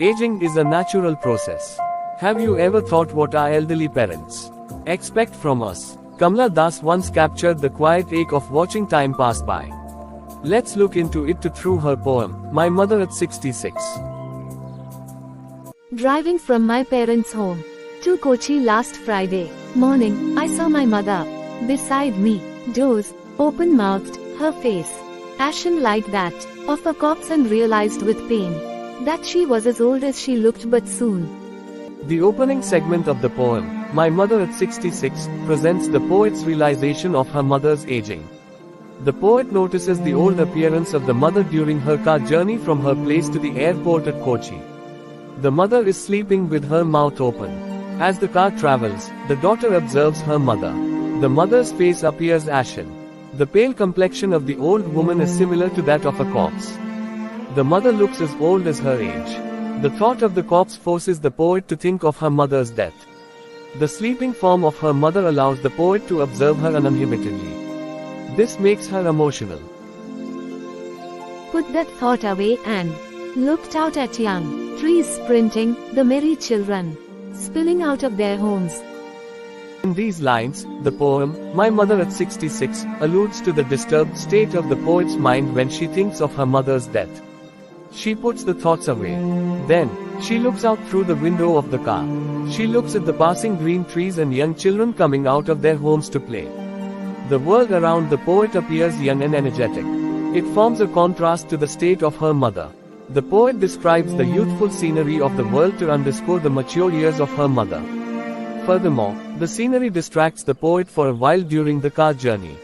Aging is a natural process. Have you ever thought what our elderly parents expect from us? Kamala Das once captured the quiet ache of watching time pass by. Let's look into it through her poem, My Mother at 66. Driving from my parents' home to Cochin last Friday morning, I saw my mother beside me, doze, open-mouthed, her face ashen like that of a corpse, and realized with pain that she was as old as she looked but soon. The opening segment of the poem, My Mother at 66, presents the poet's realization of her mother's aging. The poet notices the old appearance of the mother during her car journey from her place to the airport at Cochin. The mother is sleeping with her mouth open. As the car travels, the daughter observes her mother. The mother's face appears ashen. The pale complexion of the old woman is similar to that of a corpse. The mother looks as old as her age. The thought of the corpse forces the poet to think of her mother's death. The sleeping form of her mother allows the poet to observe her uninhibitedly. This makes her emotional. Put that thought away and looked out at young trees sprinting, the merry children spilling out of their homes. In these lines, the poem, My Mother at 66, alludes to the disturbed state of the poet's mind when she thinks of her mother's death. She puts the thoughts away. Then, she looks out through the window of the car. She looks at the passing green trees and young children coming out of their homes to play. The world around the poet appears young and energetic. It forms a contrast to the state of her mother. The poet describes the youthful scenery of the world to underscore the mature years of her mother. Furthermore, the scenery distracts the poet for a while during the car journey.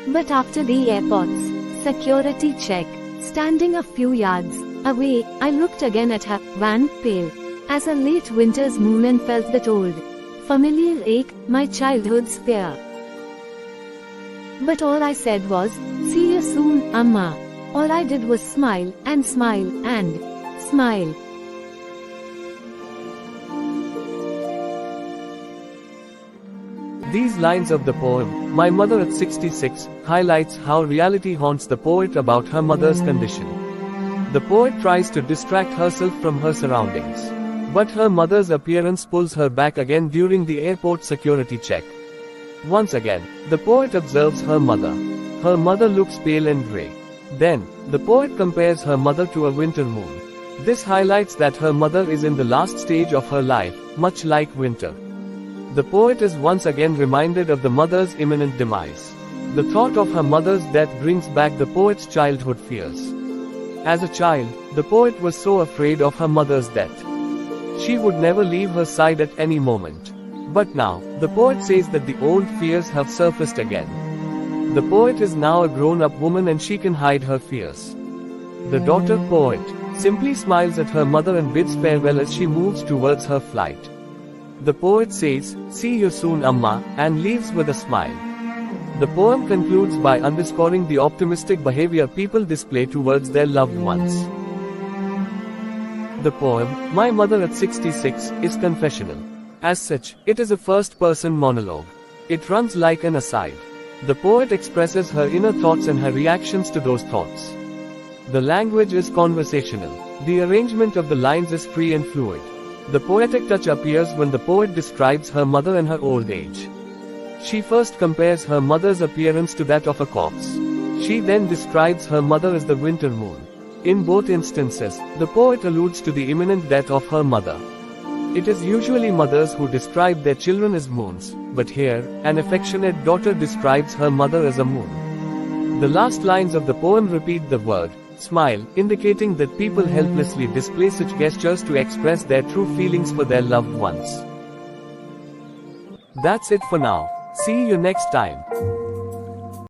But after the airport's security check, standing a few yards away, I looked again at her, wan, pale as a late winter's moon, and felt that old, familiar ache, my childhood's fear. But all I said was, see you soon, Amma. All I did was smile, and smile, and smile. These lines of the poem, My Mother at 66, highlights how reality haunts the poet about her mother's condition. The poet tries to distract herself from her surroundings. But her mother's appearance pulls her back again during the airport security check. Once again, the poet observes her mother. Her mother looks pale and grey. Then, the poet compares her mother to a winter moon. This highlights that her mother is in the last stage of her life, much like winter. The poet is once again reminded of the mother's imminent demise. The thought of her mother's death brings back the poet's childhood fears. As a child, the poet was so afraid of her mother's death. She would never leave her side at any moment. But now, the poet says that the old fears have surfaced again. The poet is now a grown-up woman and she can hide her fears. The daughter poet simply smiles at her mother and bids farewell as she moves towards her flight. The poet says, see you soon, Amma, and leaves with a smile. The poem concludes by underscoring the optimistic behavior people display towards their loved ones. The poem, My Mother at 66, is confessional. As such, it is a first-person monologue. It runs like an aside. The poet expresses her inner thoughts and her reactions to those thoughts. The language is conversational. The arrangement of the lines is free and fluid. The poetic touch appears when the poet describes her mother and her old age. She first compares her mother's appearance to that of a corpse. She then describes her mother as the winter moon. In both instances, the poet alludes to the imminent death of her mother. It is usually mothers who describe their children as moons, but here, an affectionate daughter describes her mother as a moon. The last lines of the poem repeat the word, smile, indicating that people helplessly display such gestures to express their true feelings for their loved ones. That's it for now. See you next time.